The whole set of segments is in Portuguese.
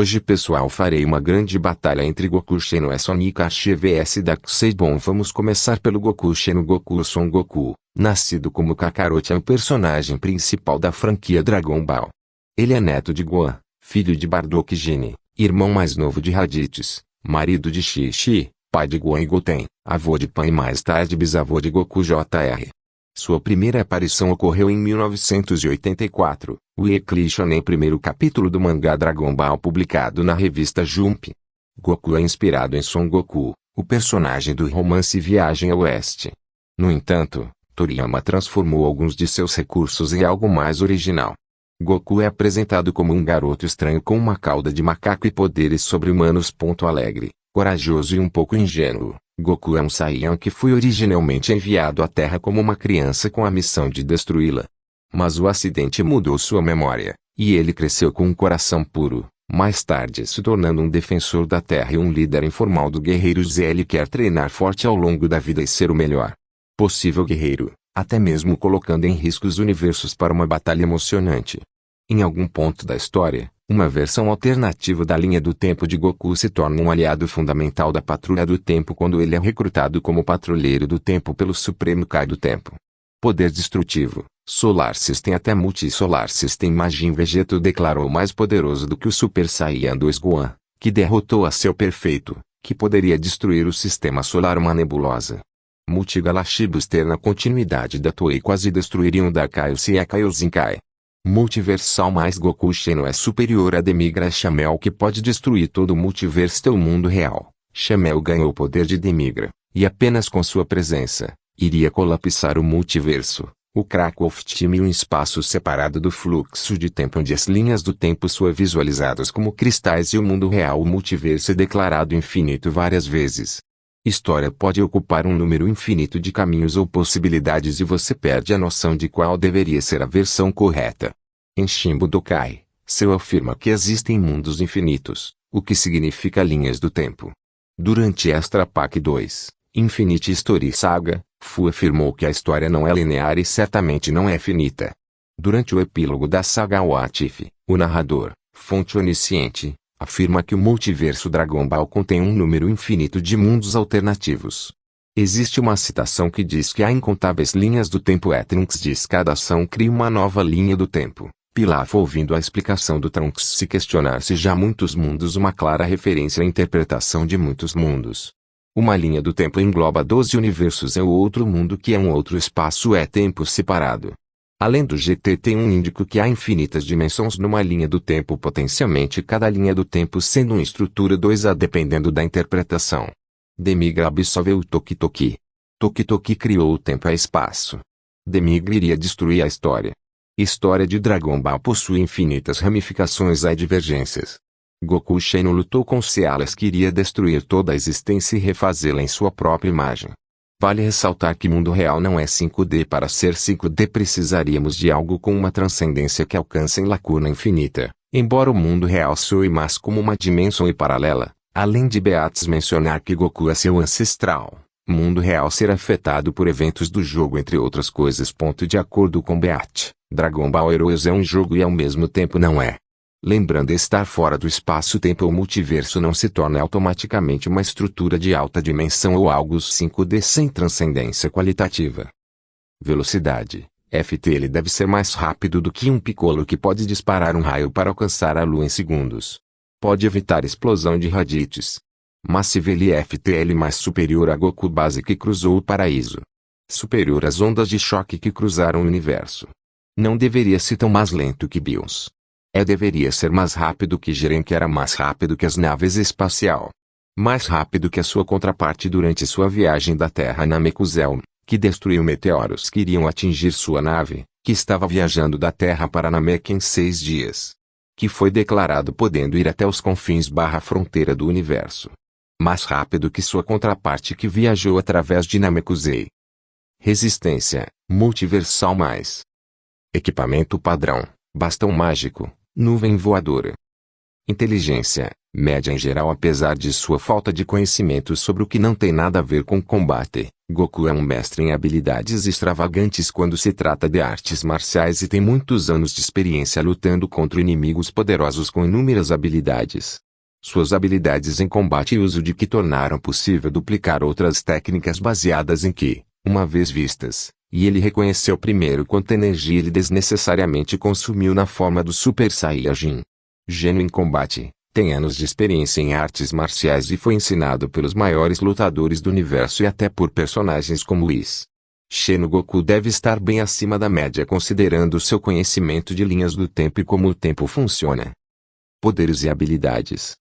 Hoje pessoal farei uma grande batalha entre Goku Xeno e Sonic Ashi vs Darkseid. Bom, vamos começar pelo Goku Xeno. Goku Son Goku, nascido como Kakaroto, é o personagem principal da franquia Dragon Ball. Ele é neto de Gohan, filho de Bardock Gene, irmão mais novo de Raditz, marido de Chi-Chi, pai de Gohan e Goten, avô de Pan e mais tarde bisavô de Goku Jr. Sua primeira aparição ocorreu em 1984, Weekly Shonen, primeiro capítulo do mangá Dragon Ball publicado na revista Jump. Goku é inspirado em Son Goku, o personagem do romance Viagem ao Oeste. No entanto, Toriyama transformou alguns de seus recursos em algo mais original. Goku é apresentado como um garoto estranho com uma cauda de macaco e poderes sobre-humanos. Alegre, corajoso e um pouco ingênuo, Goku é um Saiyan que foi originalmente enviado à Terra como uma criança com a missão de destruí-la. Mas o acidente mudou sua memória, e ele cresceu com um coração puro, mais tarde se tornando um defensor da Terra e um líder informal do Guerreiros. Ele quer treinar forte ao longo da vida e ser o melhor possível guerreiro, até mesmo colocando em risco os universos para uma batalha emocionante. Em algum ponto da história, uma versão alternativa da linha do tempo de Goku se torna um aliado fundamental da Patrulha do Tempo quando ele é recrutado como patrulheiro do tempo pelo Supremo Kai do Tempo. Poder destrutivo, Solar System até Multi-Solar System. Majin Vegeta o declarou mais poderoso do que o Super Saiyan 2 Gohan, que derrotou a Seu Perfeito, que poderia destruir o Sistema Solar. Uma nebulosa Multigalaxy Booster na continuidade da Toei quase destruiriam Darkaios e a Kaiozinkai. Multiversal mais Goku Xeno é superior a Demigra Chamel, que pode destruir todo o multiverso do mundo real. Chamel ganhou o poder de Demigra, e apenas com sua presença, iria colapsar o multiverso, o Krakow Team e um espaço separado do fluxo de tempo onde as linhas do tempo são visualizadas como cristais e o mundo real. O multiverso é declarado infinito várias vezes. História pode ocupar um número infinito de caminhos ou possibilidades e você perde a noção de qual deveria ser a versão correta. Em Shimbudokai, Seu afirma que existem mundos infinitos, o que significa linhas do tempo. Durante Extra Pak 2, Infinite Story Saga, Fu afirmou que a história não é linear e certamente não é finita. Durante o epílogo da saga What If, o narrador, fonte onisciente, afirma que o multiverso Dragon Ball contém um número infinito de mundos alternativos. Existe uma citação que diz que há incontáveis linhas do tempo. Trunks diz que cada ação cria uma nova linha do tempo. Pilaf, ouvindo a explicação do Trunks se questionar se já há muitos mundos, uma clara referência à interpretação de muitos mundos. Uma linha do tempo engloba 12 universos e o outro mundo, que é um outro espaço, é tempo separado. Além do GT, um indico que há infinitas dimensões numa linha do tempo, potencialmente cada linha do tempo sendo uma estrutura 2A dependendo da interpretação. Demigra absolveu o Toki Toki. Toki Toki criou o tempo e espaço. Demigra iria destruir a história. História de Dragon Ball possui infinitas ramificações e divergências. Goku Xeno lutou com Cialis, que iria destruir toda a existência e refazê-la em sua própria imagem. Vale ressaltar que mundo real não é 5D. Para ser 5D precisaríamos de algo com uma transcendência que alcance em lacuna infinita, embora o mundo real soe mais como uma dimensão e paralela. Além de Beats mencionar que Goku é seu ancestral, o mundo real será afetado por eventos do jogo, entre outras coisas. De acordo com Beat, Dragon Ball Heroes é um jogo e ao mesmo tempo não é. Lembrando, estar fora do espaço-tempo ou multiverso não se torna automaticamente uma estrutura de alta dimensão ou algo 5D sem transcendência qualitativa. Velocidade. Ele deve ser mais rápido do que um Piccolo, que pode disparar um raio para alcançar a Lua em segundos. Pode evitar explosão de Raditz. Massive Ele mais superior a Goku Base, que cruzou o paraíso. Superior às ondas de choque que cruzaram o universo. Não deveria ser tão mais lento que Bills. Deveria ser mais rápido que Jiren, que era mais rápido que as naves espacial. Mais rápido que a sua contraparte durante sua viagem da Terra, Namekusei, que destruiu meteoros que iriam atingir sua nave, que estava viajando da Terra para Namek em 6 dias. Que foi declarado podendo ir até os confins/fronteira do universo. Mais rápido que sua contraparte, que viajou através de Namekusei. Resistência, multiversal mais. Equipamento padrão, bastão mágico, nuvem voadora. Inteligência média em geral. Apesar de sua falta de conhecimento sobre o que não tem nada a ver com combate, Goku é um mestre em habilidades extravagantes quando se trata de artes marciais e tem muitos anos de experiência lutando contra inimigos poderosos com inúmeras habilidades. Suas habilidades em combate e uso de Ki tornaram possível duplicar outras técnicas baseadas em Ki, uma vez vistas, e ele reconheceu primeiro quanta energia ele desnecessariamente consumiu na forma do Super Saiyajin. Gênio em combate, tem anos de experiência em artes marciais e foi ensinado pelos maiores lutadores do universo e até por personagens como Whis. Shino Goku deve estar bem acima da média considerando seu conhecimento de linhas do tempo e como o tempo funciona. Poderes e habilidades.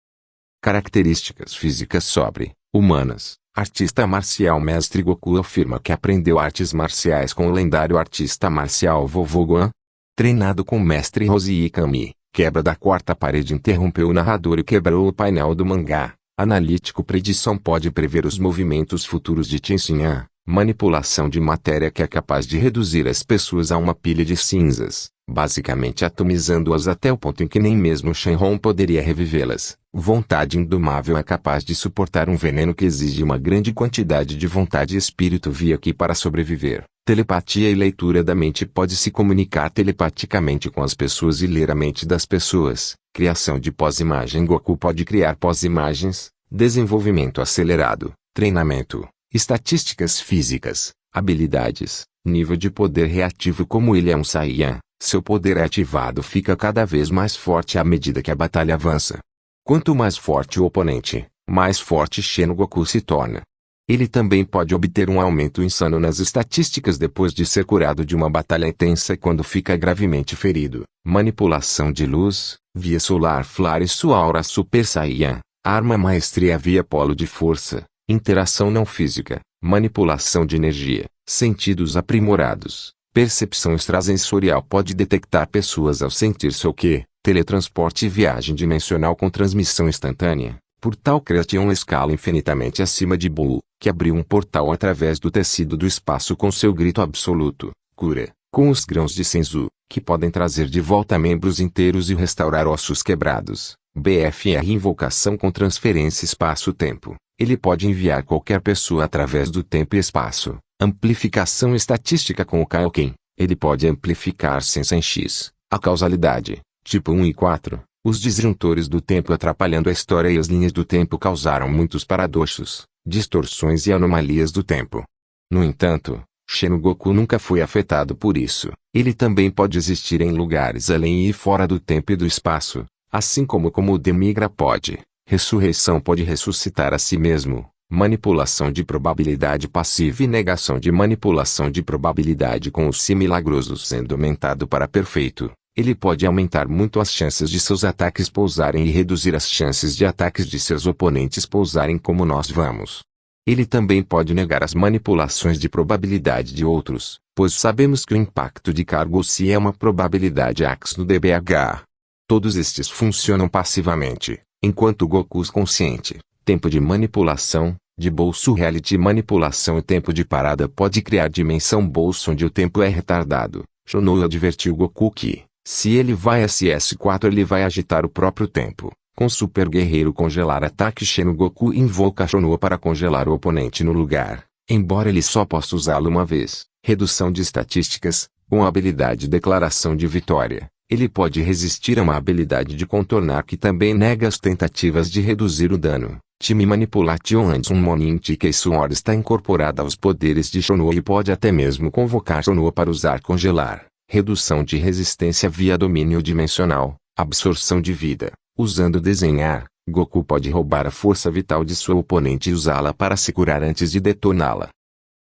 Características físicas sobre-humanas. Artista marcial. Mestre Goku afirma que aprendeu artes marciais com o lendário artista marcial Vovô Gohan. Treinado com Mestre Roshi Ikami, quebra da quarta parede. Interrompeu o narrador e quebrou o painel do mangá. Analítico. Predição. Pode prever os movimentos futuros de Tenshinhan. Manipulação de matéria que é capaz de reduzir as pessoas a uma pilha de cinzas, basicamente atomizando-as até o ponto em que nem mesmo Shenron poderia revivê-las. Vontade indomável. É capaz de suportar um veneno que exige uma grande quantidade de vontade e espírito via Ki para sobreviver. Telepatia e leitura da mente. Pode se comunicar telepaticamente com as pessoas e ler a mente das pessoas. Criação de pós-imagem. Goku pode criar pós-imagens. Desenvolvimento acelerado. Treinamento. Estatísticas físicas. Habilidades. Nível de poder reativo. Como ele é um Saiyan, seu poder ativado fica cada vez mais forte à medida que a batalha avança. Quanto mais forte o oponente, mais forte Shino Goku se torna. Ele também pode obter um aumento insano nas estatísticas depois de ser curado de uma batalha intensa quando fica gravemente ferido. Manipulação de luz, via solar flare. Sua aura Super Saiyan, arma maestria via polo de força, interação não física, manipulação de energia, sentidos aprimorados, percepção extrasensorial. Pode detectar pessoas ao sentir seu Ki, teletransporte e viagem dimensional com transmissão instantânea. Portal Creation. Escala infinitamente acima de Buu, que abriu um portal através do tecido do espaço com seu grito absoluto, cura, com os grãos de Senzu, que podem trazer de volta membros inteiros e restaurar ossos quebrados. BFR. Invocação com transferência espaço-tempo. Ele pode enviar qualquer pessoa através do tempo e espaço. Amplificação estatística com o Kaioken. Ele pode amplificar sem X, a causalidade, tipo 1 e 4. Os disjuntores do tempo atrapalhando a história e as linhas do tempo causaram muitos paradoxos, distorções e anomalias do tempo. No entanto, Shino Goku nunca foi afetado por isso. Ele também pode existir em lugares além e fora do tempo e do espaço, assim como o Demigra pode. Ressurreição. Pode ressuscitar a si mesmo. Manipulação de probabilidade passiva e negação de manipulação de probabilidade. Com o Si milagroso sendo aumentado para perfeito, ele pode aumentar muito as chances de seus ataques pousarem e reduzir as chances de ataques de seus oponentes pousarem como nós vamos. Ele também pode negar as manipulações de probabilidade de outros, pois sabemos que o impacto de cargo Si é uma probabilidade AX no DBH. Todos estes funcionam passivamente, enquanto Goku consciente. Tempo de manipulação, de bolso reality. Manipulação e tempo de parada. Pode criar dimensão bolso onde o tempo é retardado. Shounou advertiu Goku que, se ele vai a CS4 ele vai agitar o próprio tempo. Com Super Guerreiro congelar ataque. Shino Goku invoca Shounou para congelar o oponente no lugar, embora ele só possa usá-lo uma vez. Redução de estatísticas. Com a habilidade Declaração de Vitória, ele pode resistir a uma habilidade de contornar que também nega as tentativas de reduzir o dano. Time Manipulation and Summoning Tiki Sword está incorporada aos poderes de Shounou e pode até mesmo convocar Shounou para usar congelar. Redução de resistência via domínio dimensional. Absorção de vida. Usando desenhar, Goku pode roubar a força vital de seu oponente e usá-la para se curar antes de detoná-la.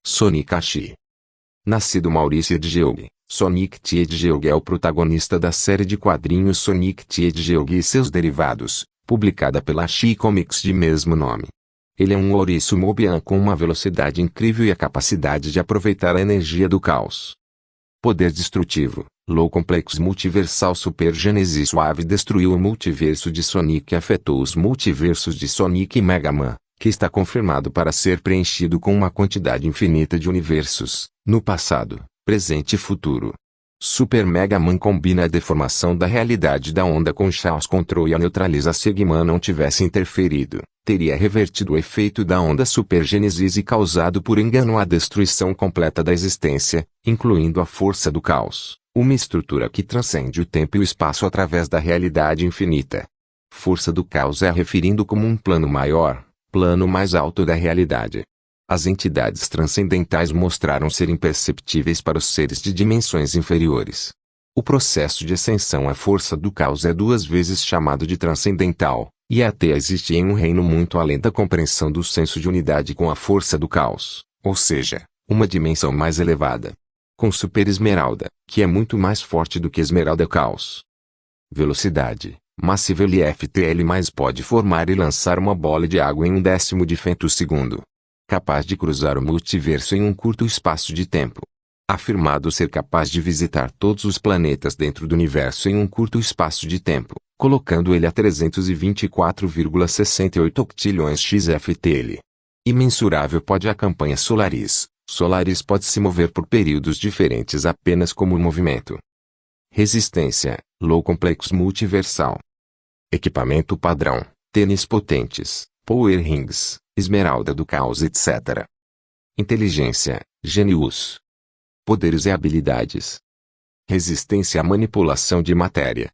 Sonic Ashi. Nascido Maurice Edgeog, Sonic T. Edgeog é o protagonista da série de quadrinhos Sonic T. Edgeog e seus derivados, publicada pela Ashi Comics de mesmo nome. Ele é um ouriço Mobian com uma velocidade incrível e a capacidade de aproveitar a energia do caos. Poder destrutivo. Low Complex Multiversal. Super Gênese suave destruiu o multiverso de Sonic e afetou os multiversos de Sonic e Mega Man, que está confirmado para ser preenchido com uma quantidade infinita de universos, no passado, presente e futuro. Super Mega Man combina a deformação da realidade da onda com Chaos Control e a neutraliza se Eggman não tivesse interferido. Teria revertido o efeito da onda Super Genesis e causado por engano a destruição completa da existência, incluindo a força do caos, uma estrutura que transcende o tempo e o espaço através da realidade infinita. Força do caos é referindo como um plano maior, plano mais alto da realidade. As entidades transcendentais mostraram ser imperceptíveis para os seres de dimensões inferiores. O processo de ascensão à força do caos é duas vezes chamado de transcendental, e até existe em um reino muito além da compreensão do senso de unidade com a força do caos, ou seja, uma dimensão mais elevada. Com Super Esmeralda, que é muito mais forte do que Esmeralda Caos. Velocidade. Massive LFTL mais pode formar e lançar uma bola de água em 1/10 de femtosegundo. Capaz de cruzar o multiverso em um curto espaço de tempo. Afirmado ser capaz de visitar todos os planetas dentro do universo em um curto espaço de tempo, colocando ele a 324,68 octilhões XFTL. Imensurável pode a campanha Solaris. Solaris pode se mover por períodos diferentes apenas como movimento. Resistência, Low Complex Multiversal. Equipamento padrão, tênis potentes, Power Rings, Esmeralda do Caos etc. Inteligência, Genius. Poderes e habilidades. Resistência à manipulação de matéria.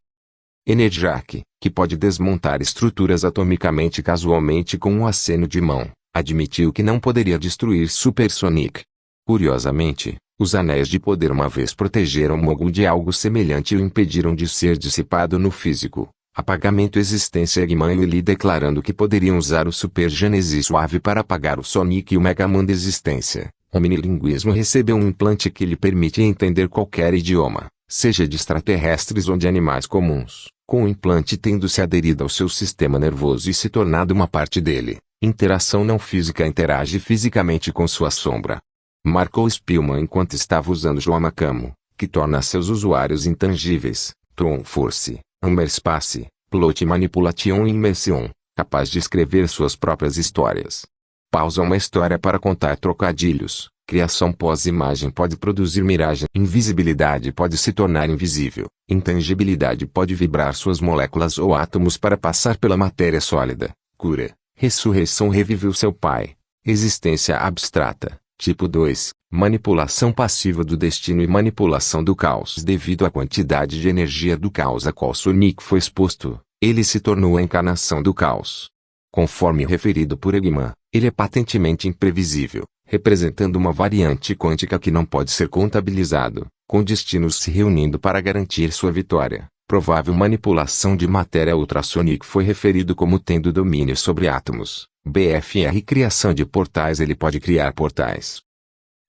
Energiac, que pode desmontar estruturas atomicamente casualmente com um aceno de mão, admitiu que não poderia destruir Super Sonic. Curiosamente, os anéis de poder uma vez protegeram Mogul de algo semelhante e o impediram de ser dissipado no físico. Apagamento existência Eggman e Lee declarando que poderiam usar o Super Genesis suave para apagar o Sonic e o Mega Man da existência. O minilinguismo recebeu um implante que lhe permite entender qualquer idioma, seja de extraterrestres ou de animais comuns, com o implante tendo se aderido ao seu sistema nervoso e se tornado uma parte dele. Interação não física interage fisicamente com sua sombra. Marcou Spielman enquanto estava usando Joamacamo, que torna seus usuários intangíveis, Tron Force. Space, Plot Manipulation e Immersion, capaz de escrever suas próprias histórias. Pausa uma história para contar trocadilhos. Criação pós-imagem pode produzir miragem. Invisibilidade pode se tornar invisível. Intangibilidade pode vibrar suas moléculas ou átomos para passar pela matéria sólida. Cura. Ressurreição reviveu seu pai. Existência abstrata. Tipo 2. Manipulação passiva do destino e manipulação do caos. Devido à quantidade de energia do caos a qual Sonic foi exposto, ele se tornou a encarnação do caos. Conforme referido por Eggman, ele é patentemente imprevisível, representando uma variante quântica que não pode ser contabilizado, com destinos se reunindo para garantir sua vitória. Provável manipulação de matéria ultrassonic foi referido como tendo domínio sobre átomos. BFR criação de portais. Ele pode criar portais.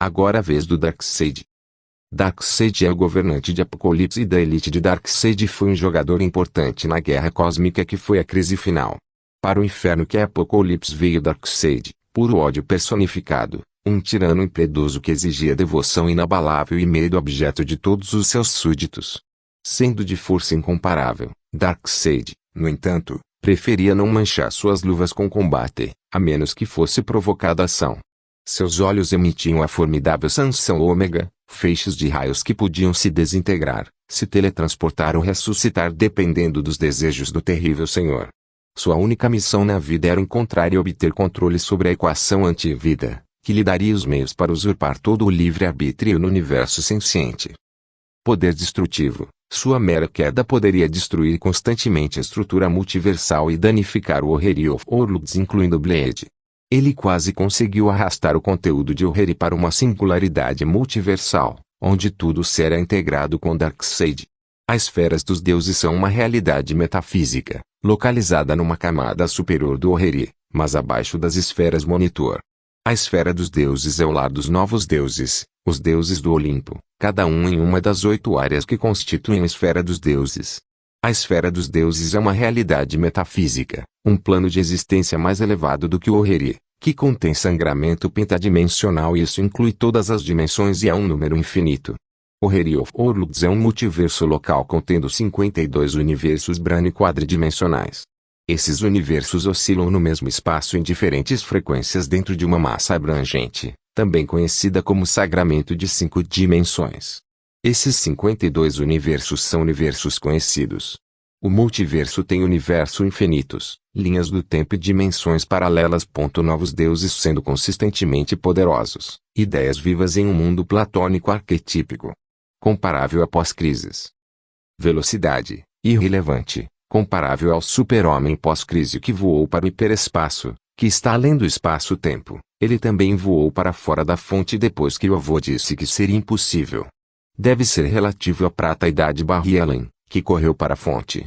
Agora a vez do Darkseid. Darkseid é o governante de Apocalipse e da elite de Darkseid foi um jogador importante na guerra cósmica que foi a crise final. Para o inferno que é Apocalipse veio Darkseid, puro ódio personificado, um tirano impiedoso que exigia devoção inabalável e medo objeto de todos os seus súditos. Sendo de força incomparável, Darkseid, no entanto, preferia não manchar suas luvas com combate, a menos que fosse provocada ação. Seus olhos emitiam a formidável sanção ômega, feixes de raios que podiam se desintegrar, se teletransportar ou ressuscitar dependendo dos desejos do terrível senhor. Sua única missão na vida era encontrar e obter controle sobre a equação anti-vida, que lhe daria os meios para usurpar todo o livre-arbítrio no universo senciente. Poder destrutivo. Sua mera queda poderia destruir constantemente a estrutura multiversal e danificar o Orrery of Worlds incluindo Blade. Ele quase conseguiu arrastar o conteúdo de Orrery para uma singularidade multiversal, onde tudo será integrado com Darkseid. As esferas dos deuses são uma realidade metafísica, localizada numa camada superior do Orrery, mas abaixo das esferas monitor. A esfera dos deuses é o lar dos novos deuses, os deuses do Olimpo, cada um em uma das 8 áreas que constituem a esfera dos deuses. A esfera dos deuses é uma realidade metafísica, um plano de existência mais elevado do que o Orrery, que contém sangramento pentadimensional e isso inclui todas as dimensões e é um número infinito. Orrery of Worlds é um multiverso local contendo 52 universos brani-quadridimensionais. Esses universos oscilam no mesmo espaço em diferentes frequências dentro de uma massa abrangente, também conhecida como sagramento de 5 dimensões. Esses 52 universos são universos conhecidos. O multiverso tem universo infinitos, linhas do tempo e dimensões paralelas. Novos deuses sendo consistentemente poderosos, ideias vivas em um mundo platônico arquetípico. Comparável a pós-crises. Velocidade, irrelevante, comparável ao super-homem pós-crise que voou para o hiperespaço, que está além do espaço-tempo. Ele também voou para fora da fonte depois que o avô disse que seria impossível. Deve ser relativo à prata-idade Barry-Allen, que correu para a fonte.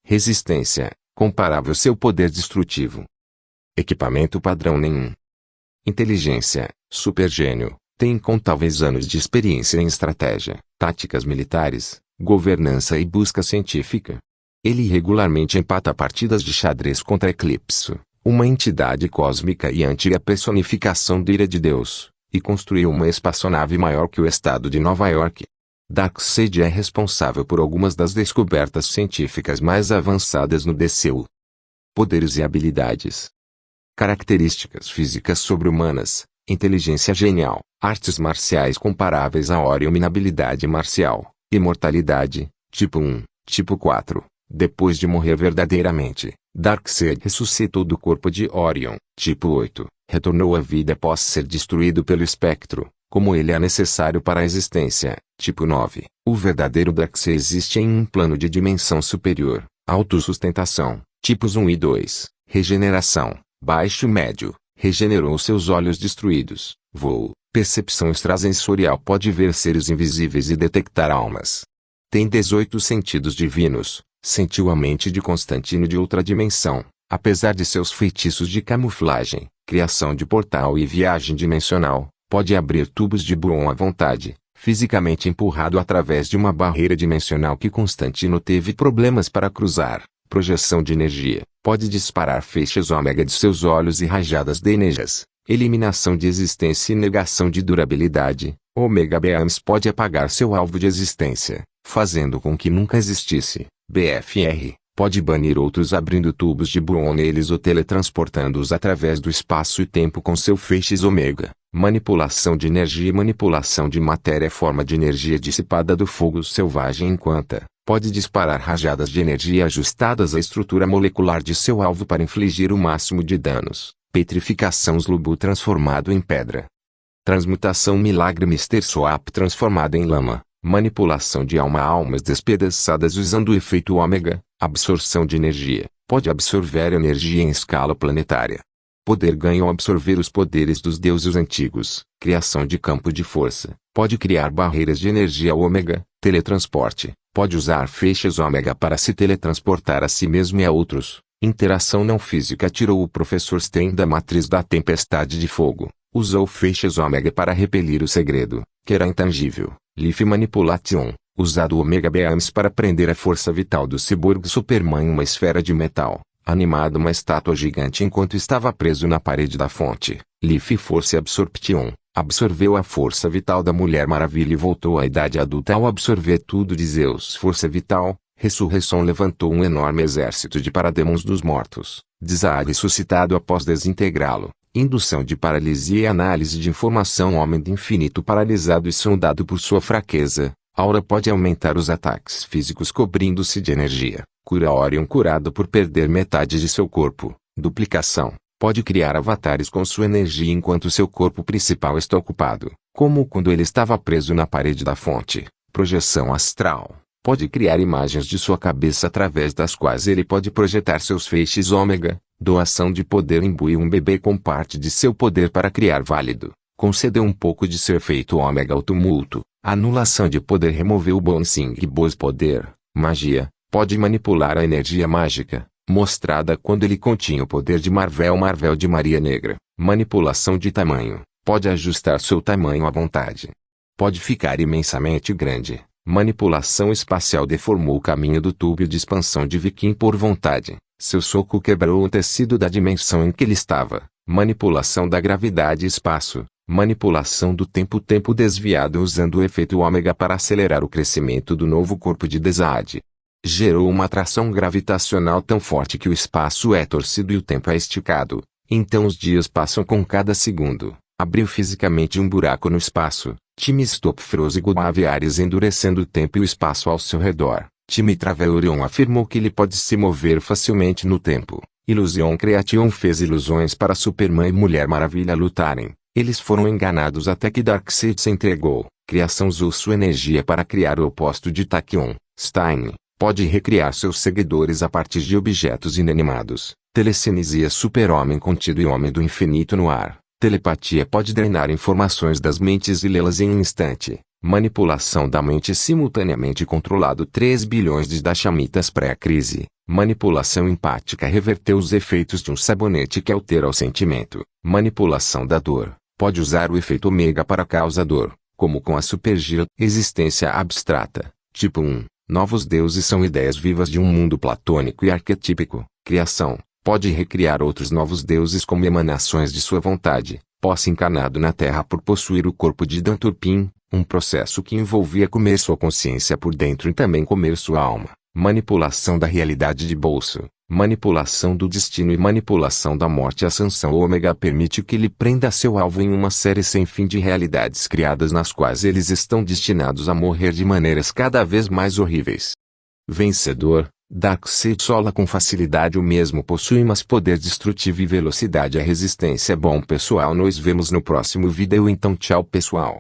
Resistência, comparável seu poder destrutivo. Equipamento padrão nenhum. Inteligência, supergênio, tem incontáveis anos de experiência em estratégia, táticas militares, governança e busca científica. Ele regularmente empata partidas de xadrez contra Eclipso, uma entidade cósmica e antiga personificação da ira de Deus, e construiu uma espaçonave maior que o estado de Nova York. Darkseid é responsável por algumas das descobertas científicas mais avançadas no DCU. Poderes e habilidades. Características físicas sobre-humanas, inteligência genial, artes marciais comparáveis a Orion e habilidade marcial, imortalidade, tipo 1, tipo 4. Depois de morrer verdadeiramente, Darkseid ressuscitou do corpo de Orion, tipo 8, retornou à vida após ser destruído pelo espectro, como ele é necessário para a existência, tipo 9. O verdadeiro Darkseid existe em um plano de dimensão superior, autossustentação, tipos 1 e 2, regeneração, baixo e médio, regenerou seus olhos destruídos, voo, percepção extrasensorial, pode ver seres invisíveis e detectar almas. Tem 18 sentidos divinos. Sentiu a mente de Constantino de outra dimensão, apesar de seus feitiços de camuflagem, criação de portal e viagem dimensional, pode abrir tubos de Buon à vontade, fisicamente empurrado através de uma barreira dimensional que Constantino teve problemas para cruzar, projeção de energia, pode disparar feixes ômega de seus olhos e rajadas de energias, eliminação de existência e negação de durabilidade, Omega Beams pode apagar seu alvo de existência, fazendo com que nunca existisse. BFR, pode banir outros abrindo tubos de Buon neles ou teletransportando-os através do espaço e tempo com seu feixes ômega. Manipulação de energia e manipulação de matéria, forma de energia dissipada do fogo selvagem enquanto pode disparar rajadas de energia ajustadas à estrutura molecular de seu alvo para infligir o máximo de danos. Petrificação Slubu transformado em pedra. Transmutação milagre Mr. Swap transformado em lama. Manipulação de alma a almas despedaçadas usando o efeito ômega, absorção de energia, pode absorver energia em escala planetária. Poder ganho ao absorver os poderes dos deuses antigos, criação de campo de força, pode criar barreiras de energia ômega, teletransporte, pode usar feixes ômega para se teletransportar a si mesmo e a outros. Interação não física tirou o Professor Stein da matriz da tempestade de fogo, usou feixes ômega para repelir o segredo, que era intangível. Leaf Manipulation, usado o Omega Beams para prender a força vital do Cyborg Superman em uma esfera de metal, animado uma estátua gigante enquanto estava preso na parede da fonte. Leaf Force Absorption, absorveu a força vital da Mulher Maravilha e voltou à idade adulta ao absorver tudo de Zeus. Força vital, ressurreição levantou um enorme exército de parademons dos mortos. Desar ressuscitado após desintegrá-lo. Indução de paralisia e análise de informação. Homem do infinito paralisado e sondado por sua fraqueza. Aura pode aumentar os ataques físicos cobrindo-se de energia. Cura Orion curado por perder metade de seu corpo. Duplicação. Pode criar avatares com sua energia enquanto seu corpo principal está ocupado, como quando ele estava preso na parede da fonte. Projeção astral. Pode criar imagens de sua cabeça através das quais ele pode projetar seus feixes ômega. Doação de poder imbui um bebê com parte de seu poder para criar válido. Concedeu um pouco de seu efeito ômega ao tumulto. Anulação de poder removeu o bouncing e Boas poder. Magia. Pode manipular a energia mágica, mostrada quando ele continha o poder de Marvel de Maria Negra. Manipulação de tamanho. Pode ajustar seu tamanho à vontade. Pode ficar imensamente grande. Manipulação espacial deformou o caminho do tubo de expansão de Viking por vontade. Seu soco quebrou o tecido da dimensão em que ele estava. Manipulação da gravidade e espaço. Manipulação do tempo desviado usando o efeito ômega para acelerar o crescimento do novo corpo de Desad. Gerou uma atração gravitacional tão forte que o espaço é torcido e o tempo é esticado. Então os dias passam com cada segundo. Abriu fisicamente um buraco no espaço, Time Stop Frozen Go Aviares endurecendo o tempo e o espaço ao seu redor. Time Travelion afirmou que ele pode se mover facilmente no tempo. Illusion Creation fez ilusões para Superman e Mulher Maravilha lutarem. Eles foram enganados até que Darkseid se entregou. Criação usou sua energia para criar o oposto de Tachyon. Stein pode recriar seus seguidores a partir de objetos inanimados. Telecinesia Super-Homem contido e Homem do Infinito no ar. Telepatia pode drenar informações das mentes e lê-las em um instante. Manipulação da mente simultaneamente controlado 3 bilhões de Dashamitas pré-crise. Manipulação empática reverteu os efeitos de um sabonete que altera o sentimento. Manipulação da dor. Pode usar o efeito ômega para causar dor, como com a Supergirl. Existência abstrata. Tipo 1. Novos deuses são ideias vivas de um mundo platônico e arquetípico. Criação. Pode recriar outros novos deuses como emanações de sua vontade. Posse encarnado na Terra por possuir o corpo de Dan Turpin, um processo que envolvia comer sua consciência por dentro e também comer sua alma. Manipulação da realidade de bolso. Manipulação do destino e manipulação da morte. A sanção ômega permite que ele prenda seu alvo em uma série sem fim de realidades criadas nas quais eles estão destinados a morrer de maneiras cada vez mais horríveis. Vencedor. Darkseid sola com facilidade o mesmo possui mais poder destrutivo e velocidade. A resistência. Bom pessoal, nos vemos no próximo vídeo então tchau pessoal.